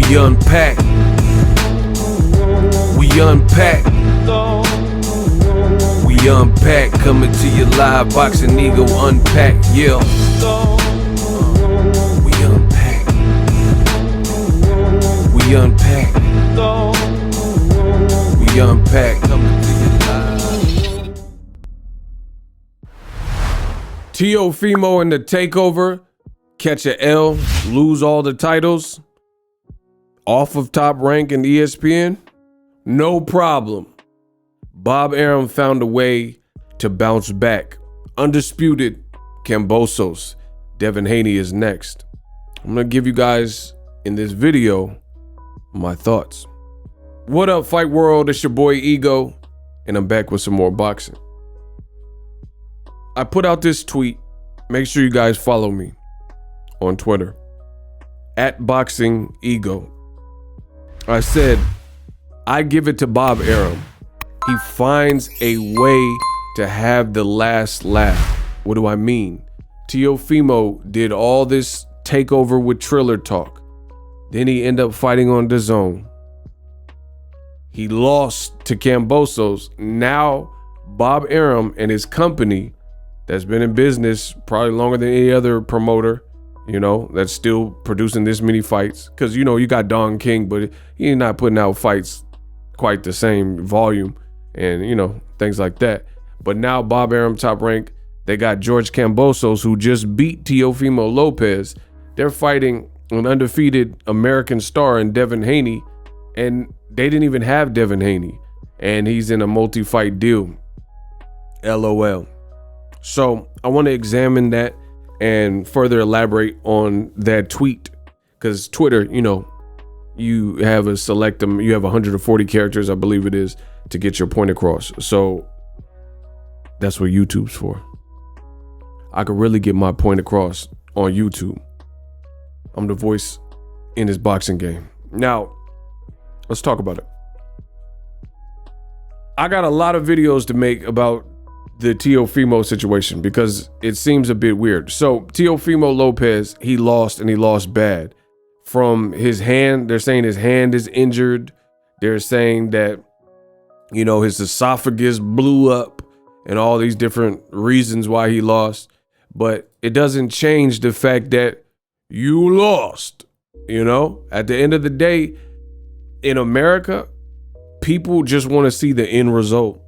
We unpack. We unpack. We unpack. Coming to you live. Boxingego unpack. Yeah. We unpack. We unpack. We unpack. Coming to you live. Teofimo in the takeover. Catch a L. Lose all the titles. Off of Top Rank and ESPN. No problem. Bob Arum found a way to bounce back. Undisputed. KAMBOSOS. Devin Haney is next. I'm going to give you guys in this video my thoughts. What up, Fight World? It's your boy Ego, and I'm back with some more boxing. I put out this tweet. Make sure you guys follow me on Twitter @Boxingego. I said, I give it to Bob Arum. He finds a way to have the last laugh. What do I mean? Teofimo did all this takeover with Triller talk. Then he ended up fighting on DAZN. He lost to KAMBOSOS. Now Bob Arum and his company that's been in business probably longer than any other promoter, you know, that's still producing this many fights. Because, you know, you got Don King, but he's not putting out fights quite the same volume and, you know, things like that. But now Bob Arum, Top Rank, they got George KAMBOSOS, who just beat Teofimo Lopez. They're fighting an undefeated American star in Devin Haney, and they didn't even have Devin Haney, and he's in a multi-fight deal. LOL. So I want to examine that and further elaborate on that tweet, because Twitter, you know, you have a select them. You have 140 characters, I believe it is, to get your point across. So that's what YouTube's for. I could really get my point across on YouTube. I'm the voice in this boxing game. Now, let's talk about it. I got a lot of videos to make about the Teofimo situation because it seems a bit weird. So Teofimo Lopez, he lost, and he lost bad. From his hand, they're saying his hand is injured. They're saying that, you know, his esophagus blew up and all these different reasons why he lost. But it doesn't change the fact that you lost. You know, at the end of the day, in America, people just want to see the end result.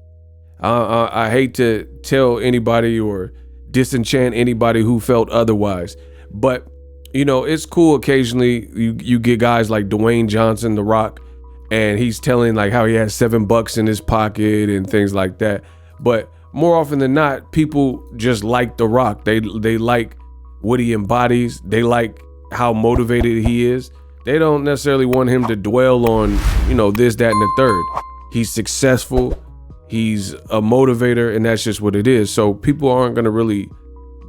I hate to tell anybody or disenchant anybody who felt otherwise, but you know, it's cool occasionally you get guys like Dwayne Johnson, The Rock, and he's telling like how he has $7 in his pocket and things like that. But more often than not, people just like The Rock. They like what he embodies. They like how motivated he is. They don't necessarily want him to dwell on, you know, this, that, and the third. He's successful. He's a motivator, and that's just what it is. So people aren't going to really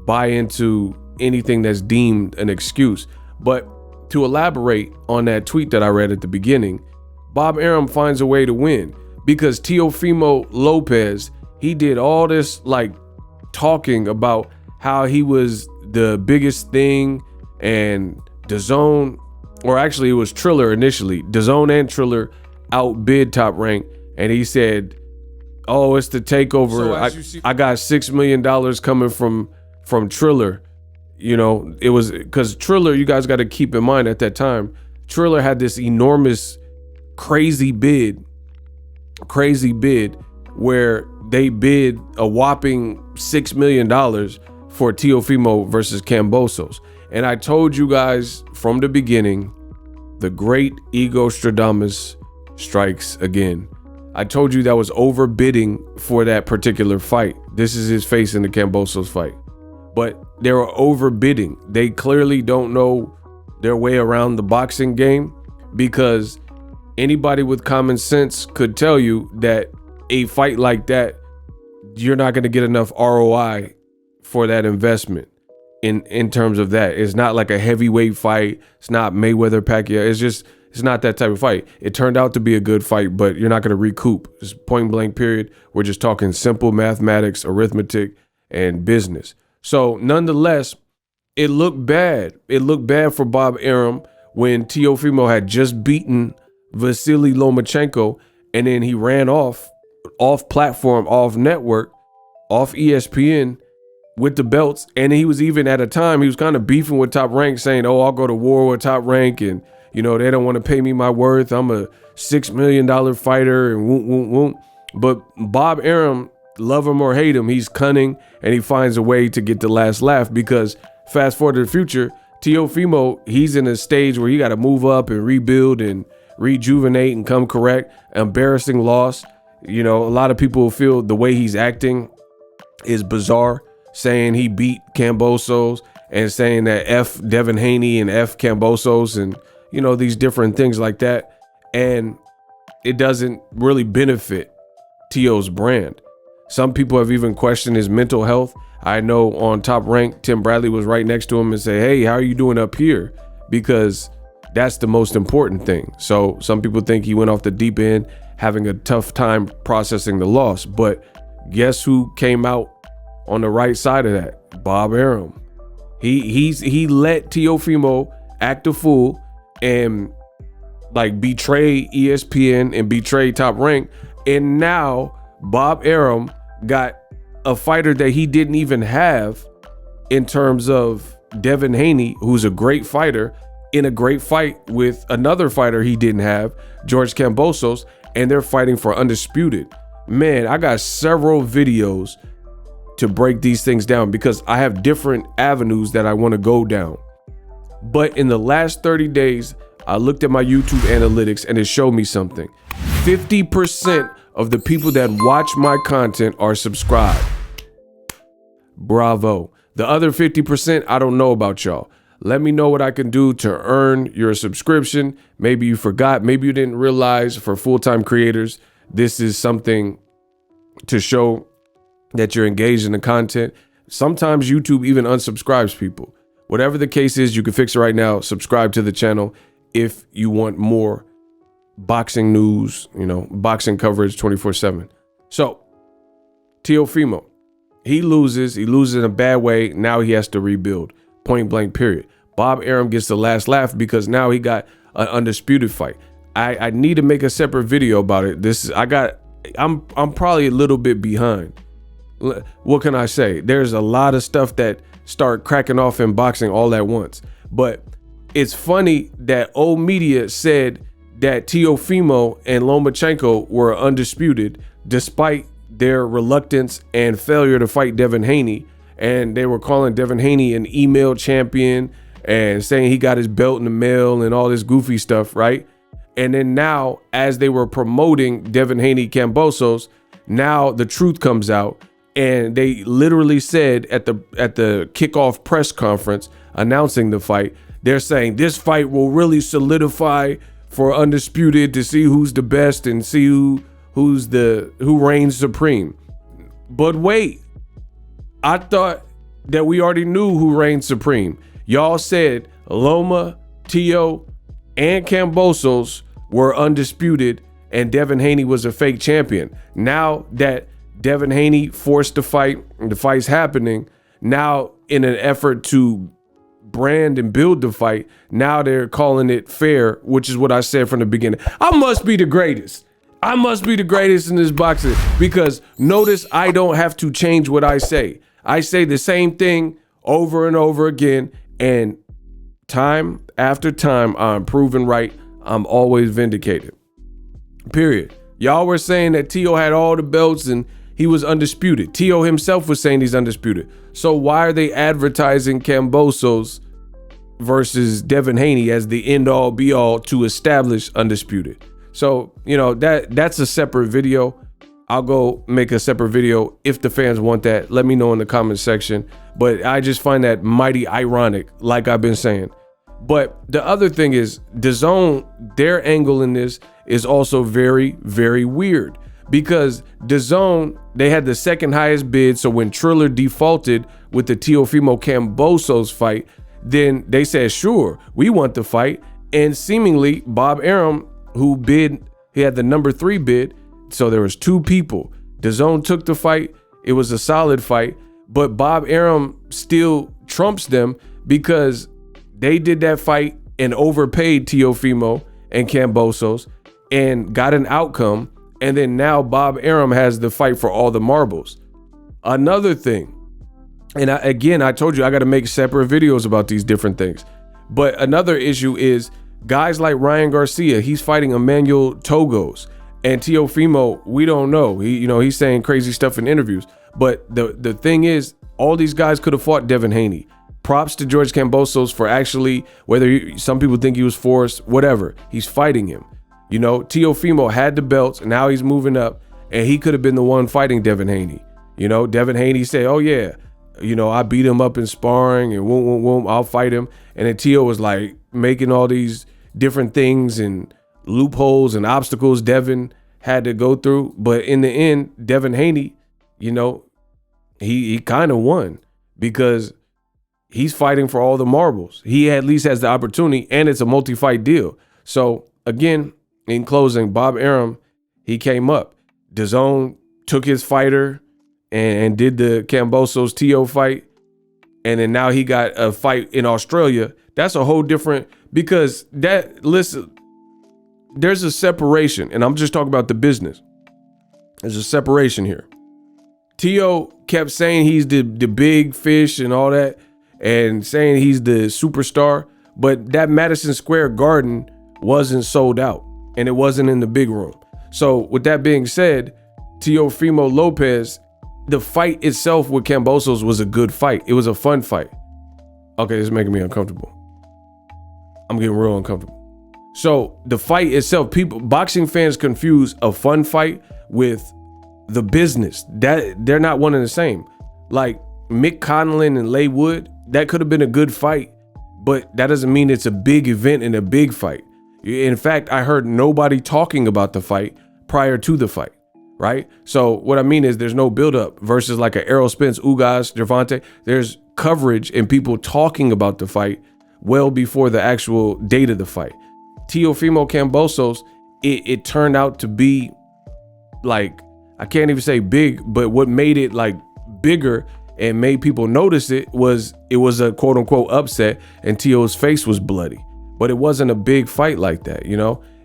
buy into anything that's deemed an excuse. But to elaborate on that tweet that I read at the beginning, Bob Arum finds a way to win because Teofimo Lopez, he did all this like talking about how he was the biggest thing, and DAZN, or actually it was Triller initially, DAZN and Triller outbid Top Rank, and he said, oh, it's the takeover. So I got $6 million coming from Triller. You know, it was because Triller, you guys got to keep in mind at that time, Triller had this enormous, crazy bid where they bid a whopping $6 million for Teofimo versus KAMBOSOS. And I told you guys from the beginning, the great Ego Stradamus strikes again. I told you that was overbidding for that particular fight. This is his face in the KAMBOSOS fight. But they were overbidding. They clearly don't know their way around the boxing game, because anybody with common sense could tell you that a fight like that, you're not going to get enough ROI for that investment in terms of that. It's not like a heavyweight fight. It's not Mayweather Pacquiao. It's not that type of fight. It turned out to be a good fight, but you're not going to recoup. It's point blank period. We're just talking simple mathematics, arithmetic, and business. So nonetheless, it looked bad. It looked bad for Bob Arum when Teofimo had just beaten Vasily Lomachenko, and then he ran off platform, off network, off ESPN with the belts. And he was even at a time, he was kind of beefing with Top Rank, saying, oh, I'll go to war with Top Rank, and you know, they don't want to pay me my worth. I'm a $6 million fighter and whoop, whoop, whoop. But Bob Arum, love him or hate him, he's cunning and he finds a way to get the last laugh, because fast forward to the future, Teofimo, he's in a stage where he got to move up and rebuild and rejuvenate and come correct. Embarrassing loss. You know, a lot of people feel the way he's acting is bizarre, saying he beat Kambosos and saying that F Devin Haney and F Kambosos and, you know, these different things like that. And it doesn't really benefit Teo's brand. Some people have even questioned his mental health. I know on Top Rank, Tim Bradley was right next to him and say, hey, how are you doing up here? Because that's the most important thing. So some people think he went off the deep end, having a tough time processing the loss. But guess who came out on the right side of that? Bob Arum. He let Teofimo act a fool and like betray ESPN and betray Top Rank. And now Bob Arum got a fighter that he didn't even have in terms of Devin Haney, who's a great fighter, in a great fight with another fighter he didn't have, George Kambosos, and they're fighting for undisputed. Man, I got several videos to break these things down because I have different avenues that I want to go down. But in the last 30 days, I looked at my YouTube analytics and it showed me something. 50% of the people that watch my content are subscribed. Bravo. The other 50%, I don't know about y'all. Let me know what I can do to earn your subscription. Maybe you forgot, maybe you didn't realize. For full-time creators, this is something to show that you're engaged in the content. Sometimes YouTube even unsubscribes people. Whatever the case is, you can fix it right now. Subscribe to the channel if you want more boxing news, you know, boxing coverage 24/7. So Teofimo, he loses in a bad way. Now he has to rebuild, point blank period. Bob Arum gets the last laugh because now he got an undisputed fight. I need to make a separate video about it. I'm probably a little bit behind. What can I say? There's a lot of stuff that start cracking off in boxing all at once. But it's funny that old media said that Teofimo and Lomachenko were undisputed despite their reluctance and failure to fight Devin Haney. And they were calling Devin Haney an email champion and saying he got his belt in the mail and all this goofy stuff, right? And then now, as they were promoting Devin Haney Kambosos, now the truth comes out. And they literally said at the kickoff press conference announcing the fight, they're saying this fight will really solidify for undisputed to see who's the best and see who reigns supreme. But wait, I thought that we already knew who reigned supreme. Y'all said Loma, Teo, and Kambosos were undisputed and Devin Haney was a fake champion. Now that Devin Haney forced the fight, the fight's happening, now in an effort to brand and build the fight, now they're calling it fair, which is what I said from the beginning. I must be the greatest. I must be the greatest in this boxing, because notice I don't have to change what I say. I say the same thing over and over again, and time after time, I'm proven right. I'm always vindicated. Period. Y'all were saying that Teo had all the belts and he was undisputed. Teo himself was saying he's undisputed. So why are they advertising Kambosos versus Devin Haney as the end all be all to establish undisputed? So, you know, that's a separate video. I'll go make a separate video if the fans want that. Let me know in the comment section. But I just find that mighty ironic, like I've been saying. But the other thing is, DAZN, their angle in this is also very, very weird. Because DAZN, they had the second highest bid. So when Triller defaulted with the Teofimo Kambosos fight, then they said, sure, we want the fight. And seemingly Bob Arum, who bid, he had the number 3 bid. So there was 2 people. DAZN took the fight. It was a solid fight. But Bob Arum still trumps them because they did that fight and overpaid Teofimo and Kambosos and got an outcome. And then now Bob Arum has the fight for all the marbles. Another thing, and I told you I got to make separate videos about these different things. But another issue is guys like Ryan Garcia, he's fighting Emmanuel Togos. And Teofimo, we don't know. He's saying crazy stuff in interviews. But the thing is, all these guys could have fought Devin Haney. Props to George Kambosos for actually, some people think he was forced, whatever. He's fighting him. Teofimo had the belts, and now he's moving up, and he could have been the one fighting Devin Haney. Devin Haney said, oh yeah, I beat him up in sparring and whoom, I'll fight him. And then Teo was like making all these different things and loopholes and obstacles Devin had to go through. But in the end, Devin Haney, he kind of won because he's fighting for all the marbles. He at least has the opportunity, and it's a multi-fight deal. So again, in closing, Bob Arum, he came up. DAZN took his fighter and did the Kambosos Teo fight. And then now he got a fight in Australia. That's a whole different, because listen, there's a separation, and I'm just talking about the business. There's a separation here. Teo kept saying he's the big fish and all that, and saying he's the superstar, but that Madison Square Garden wasn't sold out, and it wasn't in the big room. So with that being said, Teofimo Lopez, the fight itself with Kambosos was a good fight. It was a fun fight. Okay, it's making me uncomfortable. I'm getting real uncomfortable. So the fight itself, boxing fans confuse a fun fight with the business. That they're not one and the same. Like Mick Conlon and Leigh Wood, that could have been a good fight, but that doesn't mean it's a big event and a big fight. In fact, I heard nobody talking about the fight prior to the fight, right? So what I mean is there's no buildup versus like a Errol Spence, Ugas, Gervonta. There's coverage and people talking about the fight well before the actual date of the fight. Teofimo Kambosos, it turned out to be like, I can't even say big, but what made it like bigger and made people notice it was a quote unquote upset, and Teo's face was bloody. But it wasn't a big fight like that,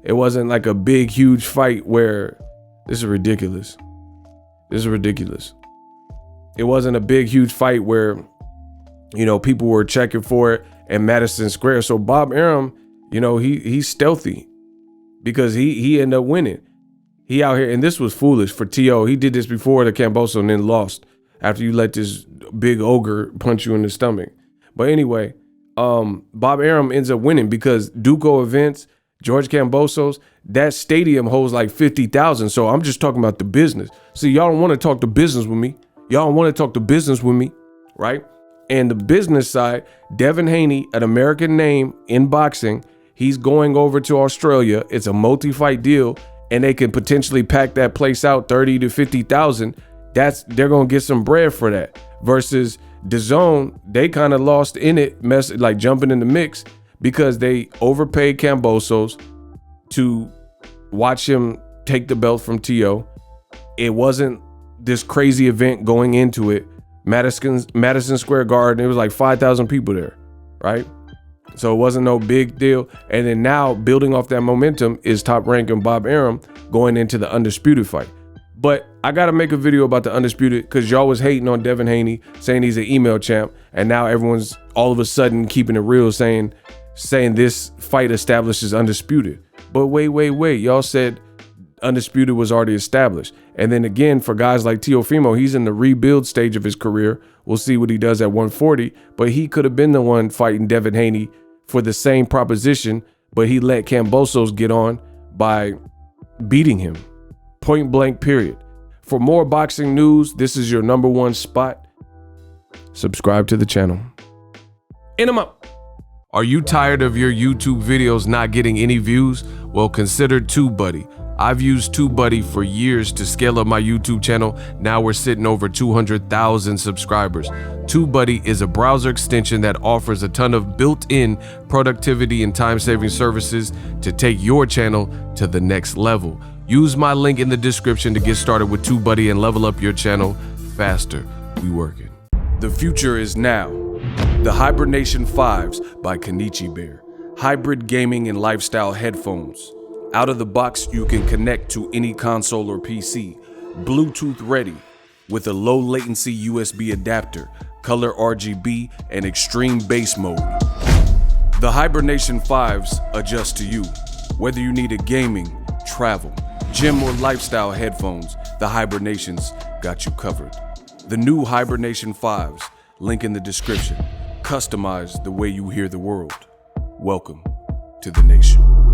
It wasn't like a big, huge fight where this is ridiculous. This is ridiculous. It wasn't a big, huge fight where, people were checking for it in Madison Square. So Bob Arum, he's stealthy because he ended up winning. He out here, and this was foolish for Teo. He did this before the Kambosos and then lost after you let this big ogre punch you in the stomach. But anyway, Bob Arum ends up winning because Duco Events, George Kambosos, that stadium holds like 50,000. So I'm just talking about the business. See, y'all don't want to talk the business with me. Y'all don't want to talk the business with me, right? And the business side, Devin Haney, an American name in boxing, he's going over to Australia. It's a multi-fight deal, and they can potentially pack that place out 30 to 50,000. They're gonna get some bread for that. Versus DAZN, they kind of lost in it, like jumping in the mix because they overpaid Kambosos to watch him take the belt from Teo. It wasn't this crazy event going into it. Madison Square Garden, it was like 5,000 people there, right? So it wasn't no big deal. And then now building off that momentum is Top Rank and Bob Arum going into the Undisputed fight. But I got to make a video about the Undisputed because y'all was hating on Devin Haney, saying he's an email champ. And now everyone's all of a sudden keeping it real, saying this fight establishes Undisputed. But wait. Y'all said Undisputed was already established. And then again, for guys like Teofimo, he's in the rebuild stage of his career. We'll see what he does at 140. But he could have been the one fighting Devin Haney for the same proposition. But he let Kambosos get on by beating him. Point blank, period. For more boxing news, this is your #1 spot. Subscribe to the channel. In 'em up. Are you tired of your YouTube videos not getting any views? Well, consider TubeBuddy. I've used TubeBuddy for years to scale up my YouTube channel. Now we're sitting over 200,000 subscribers. TubeBuddy is a browser extension that offers a ton of built-in productivity and time-saving services to take your channel to the next level. Use my link in the description to get started with TubeBuddy and level up your channel faster. We working. The future is now. The Hibernation 5s by Kenichi Bear. hybrid gaming and lifestyle headphones. Out of the box, you can connect to any console or PC, Bluetooth ready, with a low latency USB adapter, color RGB, and extreme bass mode. The Hibernation 5s adjust to you. Whether you need a gaming, travel, gym, or lifestyle headphones, the Hibernations got you covered. The new Hibernation 5s, link in the description. Customize the way you hear the world. Welcome to the nation.